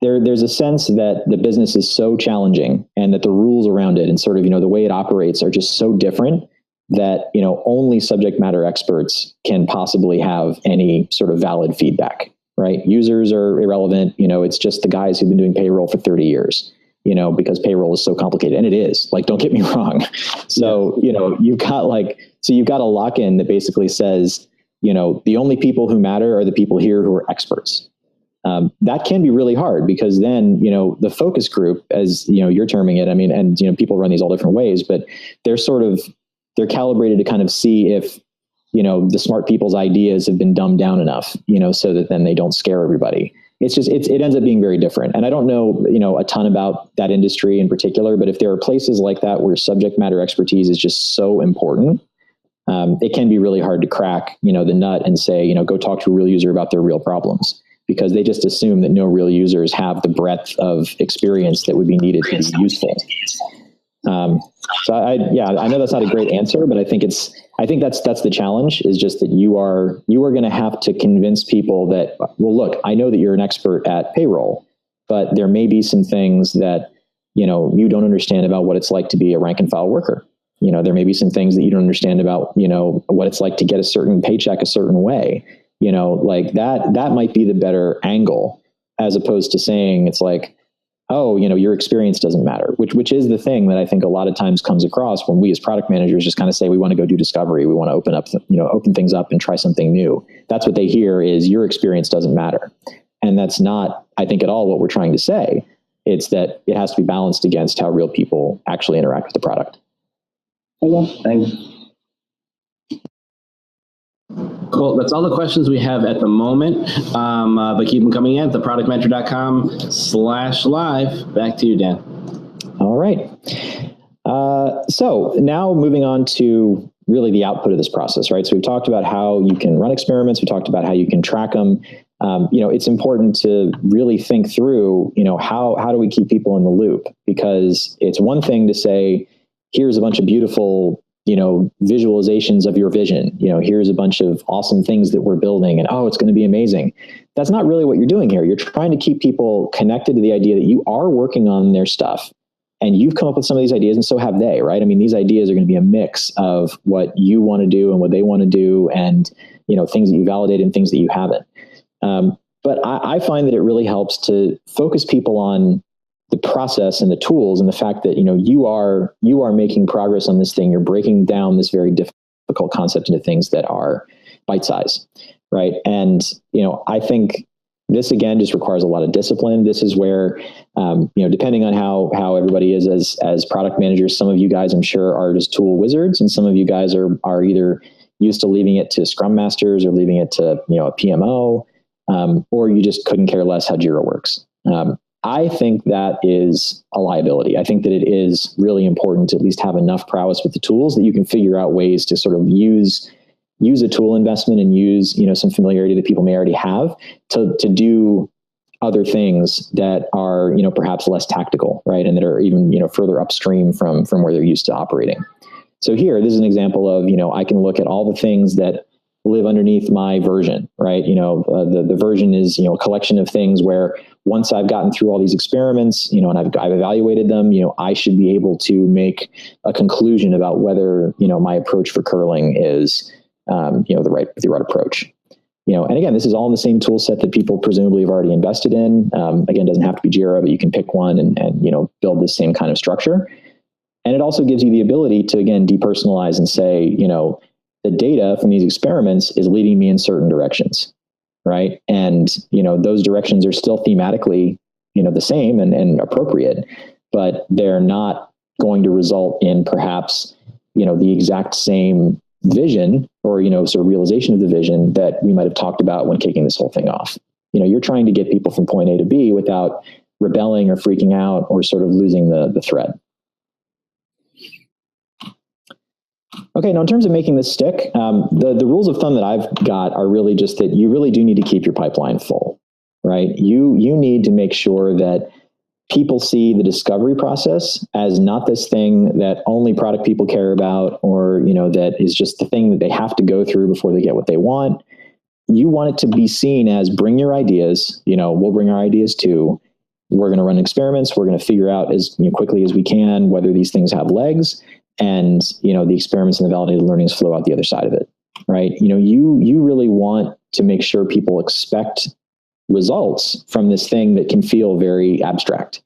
there's a sense that the business is so challenging and that the rules around it and sort of, the way it operates are just so different that, only subject matter experts can possibly have any sort of valid feedback, right? Users are irrelevant. It's just the guys who've been doing payroll for 30 years, because payroll is so complicated, and it is, like, don't get me wrong. So, you've got a lock-in that basically says, the only people who matter are the people here who are experts. That can be really hard because then, the focus group, as you're terming it, and people run these all different ways, but they're calibrated to kind of see if, the smart people's ideas have been dumbed down enough, so that then they don't scare everybody. It ends up being very different. And I don't know, a ton about that industry in particular, but if there are places like that where subject matter expertise is just so important, it can be really hard to crack, the nut and say, go talk to a real user about their real problems, because they just assume that no real users have the breadth of experience that would be needed to be useful. So I know that's not a great answer, but I think that's the challenge, is just that you are going to have to convince people that, well, look, I know that you're an expert at payroll, but there may be some things that, you don't understand about what it's like to be a rank and file worker. There may be some things that you don't understand about, what it's like to get a certain paycheck a certain way, like that might be the better angle, as opposed to saying it's like, oh, your experience doesn't matter, which is the thing that I think a lot of times comes across when we as product managers just kind of say we want to go do discovery, we want to open things up and try something new. That's what they hear is your experience doesn't matter. And that's not, I think, at all what we're trying to say. It's that it has to be balanced against how real people actually interact with the product. Okay, thanks. Cool. That's all the questions we have at the moment. But keep them coming in at theproductmentor.com/live. Back to you, Dan. All right. So now moving on to really the output of this process, right? So we've talked about how you can run experiments. We talked about how you can track them. It's important to really think through, how do we keep people in the loop? Because it's one thing to say, here's a bunch of beautiful, visualizations of your vision. Here's a bunch of awesome things that we're building, and it's going to be amazing. That's not really what you're doing here. You're trying to keep people connected to the idea that you are working on their stuff, and you've come up with some of these ideas, and so have they, right? These ideas are going to be a mix of what you want to do and what they want to do, and things that you validate and things that you haven't. But I find that it really helps to focus people on the process and the tools, and the fact that you are making progress on this thing. You're breaking down this very difficult concept into things that are bite-sized, right? And I think this again just requires a lot of discipline. This is where depending on how everybody is as product managers, some of you guys I'm sure are just tool wizards, and some of you guys are either used to leaving it to Scrum Masters or leaving it to a PMO, or you just couldn't care less how Jira works. I think that is a liability. I think that it is really important to at least have enough prowess with the tools that you can figure out ways to sort of use a tool investment and use some familiarity that people may already have to do other things that are perhaps less tactical, right, and that are even further upstream from where they're used to operating. So here, this is an example of I can look at all the things that live underneath my version, right? The version is a collection of things where once I've gotten through all these experiments, and I've evaluated them, I should be able to make a conclusion about whether my approach for curling is the right approach. And again, this is all in the same tool set that people presumably have already invested in. Again, it doesn't have to be Jira, but you can pick one and build the same kind of structure. And it also gives you the ability to, again, depersonalize and say, you know, the data from these experiments is leading me in certain directions, right? And, you know, those directions are still thematically, you know, the same and appropriate, but they're not going to result in perhaps, you know, the exact same vision or, you know, sort of realization of the vision that we might have talked about when kicking this whole thing off. You know, you're trying to get people from point A to B without rebelling or freaking out or sort of losing the thread. Okay, now in terms of making this stick, the rules of thumb that I've got are really just that you really do need to keep your pipeline full, right? You need to make sure that people see the discovery process as not this thing that only product people care about, or, you know, that is just the thing that they have to go through before they get what they want. You want it to be seen as bring your ideas, you know, we'll bring our ideas too. We're going to run experiments. We're going to figure out as quickly as we can whether these things have legs, and, you know, the experiments and the validated learnings flow out the other side of it, right? You know, you really want to make sure people expect results from this thing that can feel very abstract.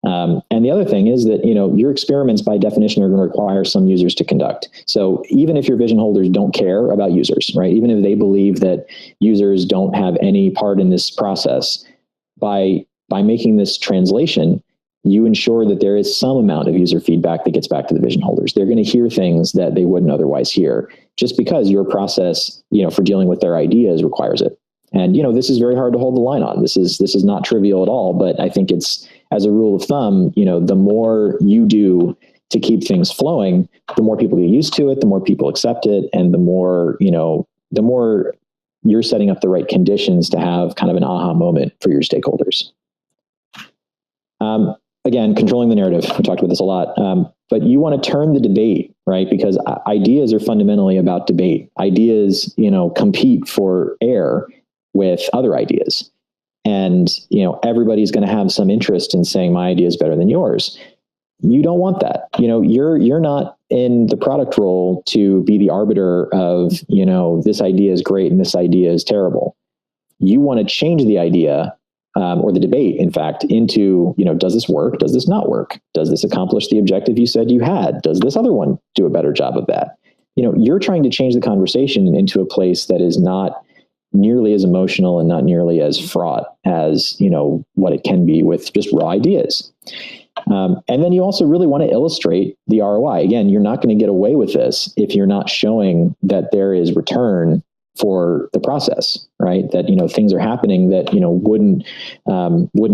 And the other thing is that, you know, your experiments by definition are going to require some users to conduct. So even if your vision holders don't care about users, right? Even if they believe that users don't have any part in this process, by making this translation, you ensure that there is some amount of user feedback that gets back to the vision holders. They're going to hear things that they wouldn't otherwise hear just because your process, you know, for dealing with their ideas requires it. And, you know, this is very hard to hold the line on. This is not trivial at all, but I think it's, as a rule of thumb, you know, the more you do to keep things flowing, the more people get used to it, the more people accept it, and the more, you know, the more you're setting up the right conditions to have kind of an aha moment for your stakeholders. Again, controlling the narrative. We talked about this a lot, but you want to turn the debate, right? Because ideas are fundamentally about debate. Ideas, you know, compete for air with other ideas. And, you know, everybody's going to have some interest in saying my idea is better than yours. You don't want that. You know, you're not in the product role to be the arbiter of, you know, this idea is great and this idea is terrible. You want to change the idea, or the debate, in fact, into, you know, does this work? Does this not work? Does this accomplish the objective you said you had? Does this other one do a better job of that? You know, you're trying to change the conversation into a place that is not nearly as emotional and not nearly as fraught as, you know, what it can be with just raw ideas. And then you also really want to illustrate the ROI. Again, you're not going to get away with this if you're not showing that there is return for the process, right? That, you know, things are happening that, you know, wouldn't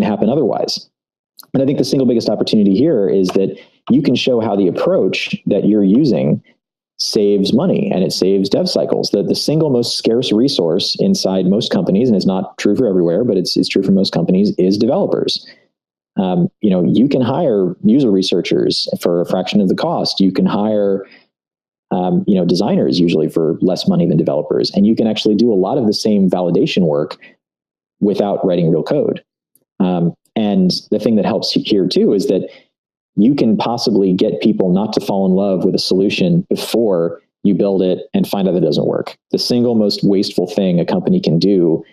happen otherwise. And I think the single biggest opportunity here is that you can show how the approach that you're using saves money and it saves dev cycles. The single most scarce resource inside most companies, and it's not true for everywhere, but it's true for most companies, is developers. You know, you can hire user researchers for a fraction of the cost. You can hire you know, designers usually for less money than developers, and you can actually do a lot of the same validation work without writing real code. And the thing that helps here too is that you can possibly get people not to fall in love with a solution before you build it and find out that it doesn't work. The single most wasteful thing a company can do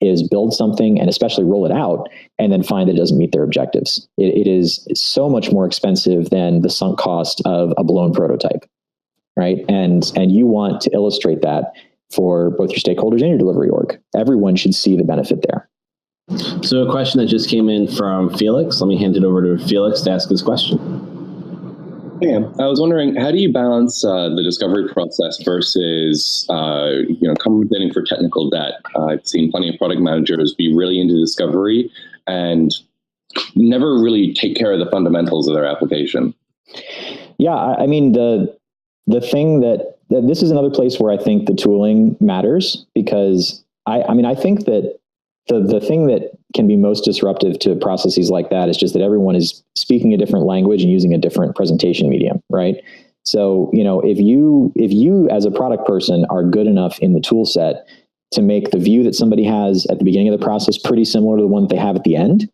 is build something and especially roll it out and then find that it doesn't meet their objectives. It is so much more expensive than the sunk cost of a blown prototype. Right. And you want to illustrate that for both your stakeholders and your delivery org. Everyone should see the benefit there. So a question that just came in from Felix. Let me hand it over to Felix to ask his question. Yeah, I was wondering, how do you balance the discovery process versus, you know, compensating for technical debt? I've seen plenty of product managers be really into discovery and never really take care of the fundamentals of their application. Yeah, I mean, the thing that this is another place where I think the tooling matters, because I think that the thing that can be most disruptive to processes like that is just that everyone is speaking a different language and using a different presentation medium, right? So, you know, if you as a product person are good enough in the tool set to make the view that somebody has at the beginning of the process pretty similar to the one that they have at the end,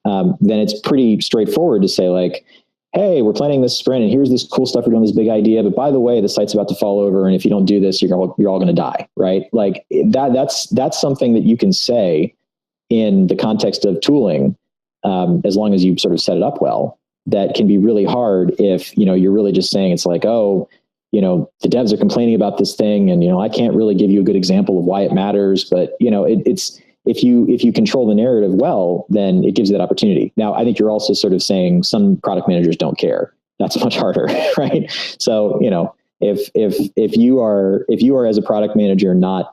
then it's pretty straightforward to say, like, hey, we're planning this sprint and here's this cool stuff, we're doing this big idea, but by the way, the site's about to fall over, and if you don't do this, you're all going to die, right? Like that's something that you can say in the context of tooling, as long as you sort of set it up well. that can be really hard if, you're really just saying it's like, oh, the devs are complaining about this thing, and, I can't really give you a good example of why it matters. But, it's, if you control the narrative well, then it gives you that opportunity. Now, I think you're also sort of saying some product managers don't care. That's much harder, right? So, if you are as a product manager not,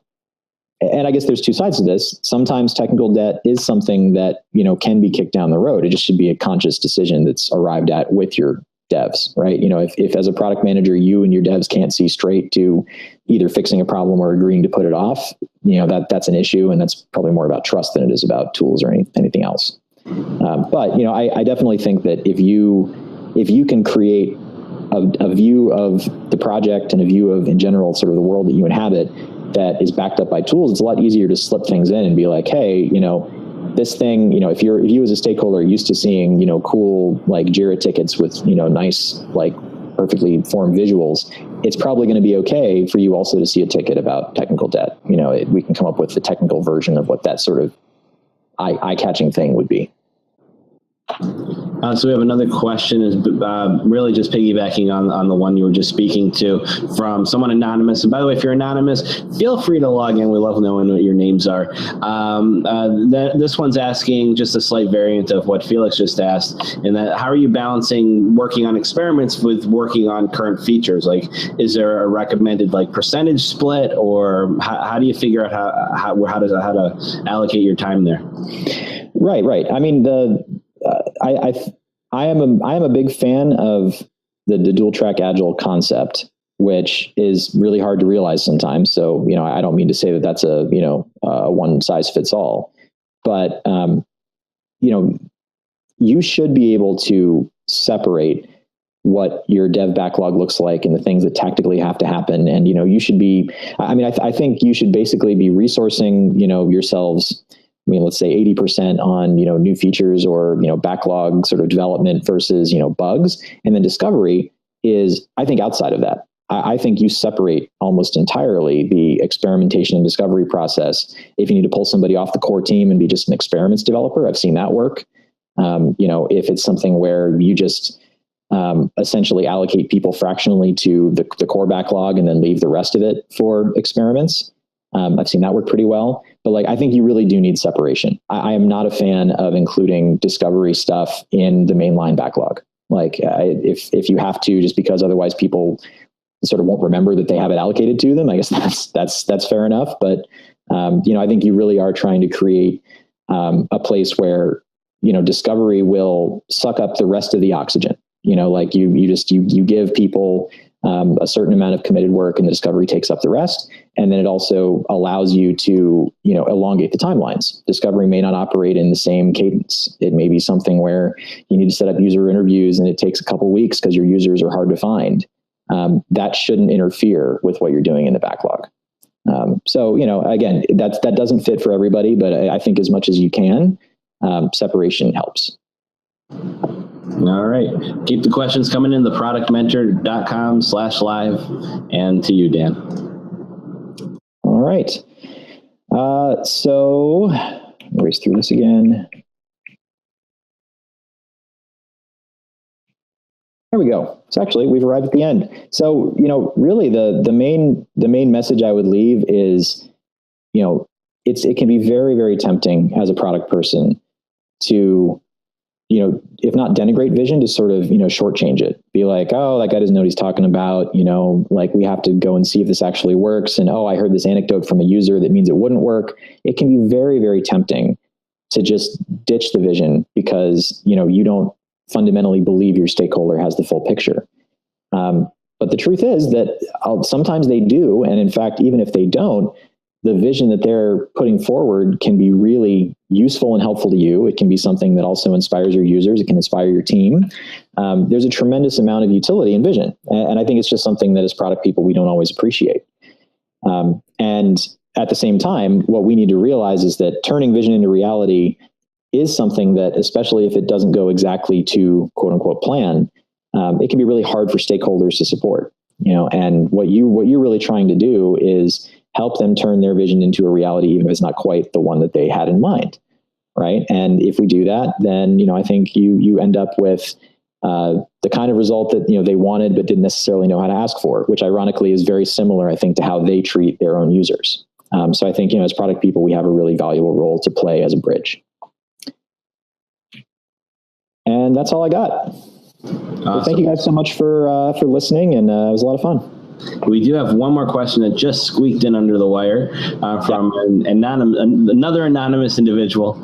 and I guess there's two sides to this. Sometimes technical debt is something that, can be kicked down the road. It just should be a conscious decision that's arrived at with your devs, right? If as a product manager, you and your devs can't see straight to either fixing a problem or agreeing to put it off, that's an issue. And that's probably more about trust than it is about tools or anything else. But, I definitely think that if you can create a view of the project and a view of, in general, sort of the world that you inhabit that is backed up by tools, it's a lot easier to slip things in and be like, hey, this thing, if you as a stakeholder are used to seeing, cool, like Jira tickets with, nice, like perfectly formed visuals, it's probably going to be okay for you also to see a ticket about technical debt. We can come up with the technical version of what that sort of eye-catching thing would be. So we have another question, is really just piggybacking on the one you were just speaking to from someone anonymous. And by the way, if you're anonymous, feel free to log in. We love knowing what your names are. This one's asking just a slight variant of what Felix just asked, and that how are you balancing working on experiments with working on current features? Like, is there a recommended percentage split, or how do you figure out how to allocate your time there? Right. I mean, I am a big fan of the dual track agile concept, which is really hard to realize sometimes. So, I don't mean to say that that's a one size fits all, but, you should be able to separate what your dev backlog looks like and the things that tactically have to happen. And, you should be, I think you should basically be resourcing, yourselves, let's say 80% on, new features or, backlog sort of development versus, bugs. And then discovery is, I think, outside of that. I think you separate almost entirely the experimentation and discovery process. If you need to pull somebody off the core team and be just an experiments developer, I've seen that work. If it's something where you just essentially allocate people fractionally to the core backlog and then leave the rest of it for experiments, I've seen that work pretty well. But I think you really do need separation. I am not a fan of including discovery stuff in the mainline backlog. If you have to, just because otherwise people sort of won't remember that they have it allocated to them, I guess that's fair enough. But I think you really are trying to create a place where discovery will suck up the rest of the oxygen. You give people a certain amount of committed work, and the discovery takes up the rest. And then it also allows you to, elongate the timelines. Discovery may not operate in the same cadence. It may be something where you need to set up user interviews and it takes a couple weeks because your users are hard to find. That shouldn't interfere with what you're doing in the backlog. Again, that doesn't fit for everybody, but I think as much as you can, separation helps. All right. Keep the questions coming in, theproductmentor.com/live. And to you, Dan. All right. So race through this again. There we go. So actually, we've arrived at the end. So, really the main message I would leave is, it can be very, very tempting as a product person to, if not denigrate vision, to sort of, shortchange it. Be like, oh, that guy doesn't know what he's talking about. We have to go and see if this actually works. And, oh, I heard this anecdote from a user that means it wouldn't work. It can be very, very tempting to just ditch the vision because, you don't fundamentally believe your stakeholder has the full picture. But the truth is that sometimes they do. And in fact, even if they don't, the vision that they're putting forward can be really useful and helpful to you. It can be something that also inspires your users. It can inspire your team. There's a tremendous amount of utility in vision. And I think it's just something that as product people, we don't always appreciate. And at the same time, what we need to realize is that turning vision into reality is something that, especially if it doesn't go exactly to quote unquote plan, it can be really hard for stakeholders to support. And what you're really trying to do is help them turn their vision into a reality, even if it's not quite the one that they had in mind, right? And if we do that, then I think you end up with the kind of result that they wanted but didn't necessarily know how to ask for, which ironically is very similar, I think, to how they treat their own users. So I think as product people, we have a really valuable role to play as a bridge. And that's all I got. Awesome. Well, thank you guys so much for listening, and it was a lot of fun. We do have one more question that just squeaked in under the wire from another anonymous individual.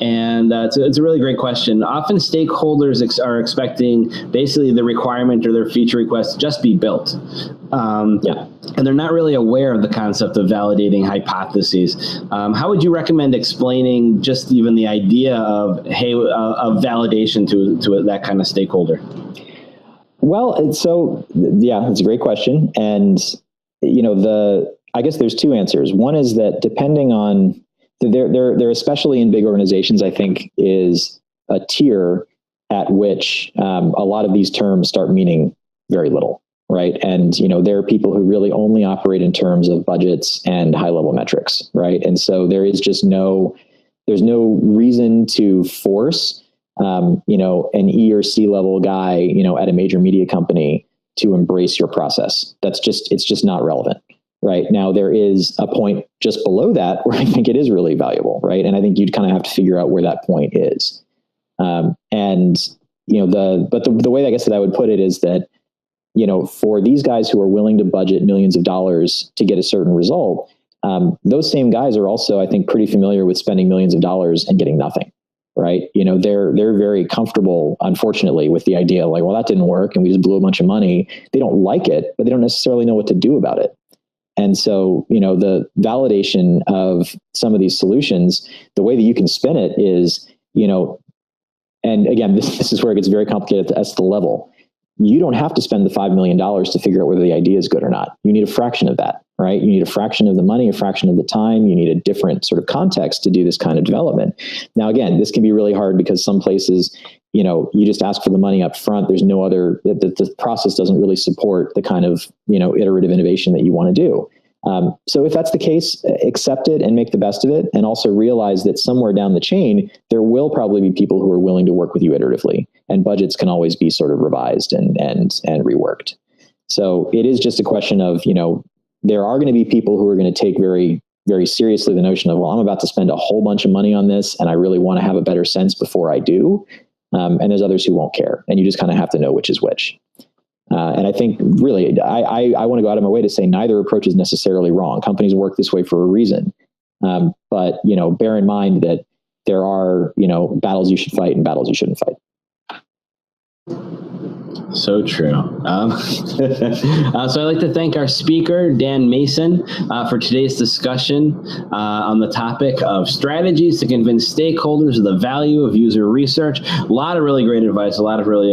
It's a really great question. Often stakeholders are expecting basically the requirement or their feature request to just be built. And they're not really aware of the concept of validating hypotheses. How would you recommend explaining just even the idea of validation to that kind of stakeholder? Well, so yeah, it's a great question. And, I guess there's two answers. One is that depending on, there especially in big organizations, I think, is a tier at which a lot of these terms start meaning very little, right? And, there are people who really only operate in terms of budgets and high level metrics, right? And so there is just there's no reason to force an E or C level guy, at a major media company to embrace your process. It's just not relevant, right? Now, there is a point just below that where I think it is really valuable, right? And I think you'd kind of have to figure out where that point is. The way I guess that I would put it is that, for these guys who are willing to budget millions of dollars to get a certain result, those same guys are also, I think, pretty familiar with spending millions of dollars and getting nothing. Right. They're very comfortable, unfortunately, with the idea like, well, that didn't work and we just blew a bunch of money. They don't like it, but they don't necessarily know what to do about it. And so, the validation of some of these solutions, the way that you can spin it is, and again, this is where it gets very complicated at the level. You don't have to spend the $5 million to figure out whether the idea is good or not. You need a fraction of that, right? You need a fraction of the money, a fraction of the time. You need a different sort of context to do this kind of development. Now, again, this can be really hard because some places, you just ask for the money up front. There's no other, the process doesn't really support the kind of, iterative innovation that you want to do. So if that's the case, accept it and make the best of it. And also realize that somewhere down the chain, there will probably be people who are willing to work with you iteratively, and budgets can always be sort of revised and reworked. So it is just a question of, there are going to be people who are going to take very, very seriously the notion of, well, I'm about to spend a whole bunch of money on this and I really want to have a better sense before I do. And there's others who won't care. And you just kind of have to know which is which. And I think really, I want to go out of my way to say neither approach is necessarily wrong. Companies work this way for a reason. But, bear in mind that there are, battles you should fight and battles you shouldn't fight. So true. So I'd like to thank our speaker, Dan Mason, for today's discussion on the topic of strategies to convince stakeholders of the value of user research. A lot of really great advice, a lot of really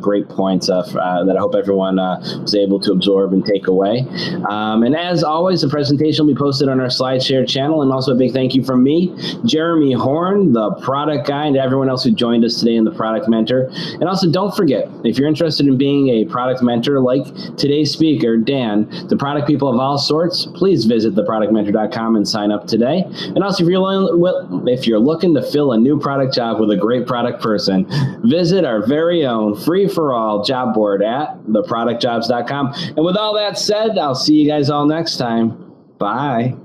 great points that I hope everyone was able to absorb and take away. And as always, the presentation will be posted on our SlideShare channel. And also a big thank you from me, Jeremy Horn, the product guy, and to everyone else who joined us today in the Product Mentor. And also don't forget, if you're interested in being a product mentor like today's speaker, Dan, the product people of all sorts, please visit theproductmentor.com and sign up today. And also, if you're looking to fill a new product job with a great product person, visit our very own free-for-all job board at theproductjobs.com. And with all that said, I'll see you guys all next time. Bye.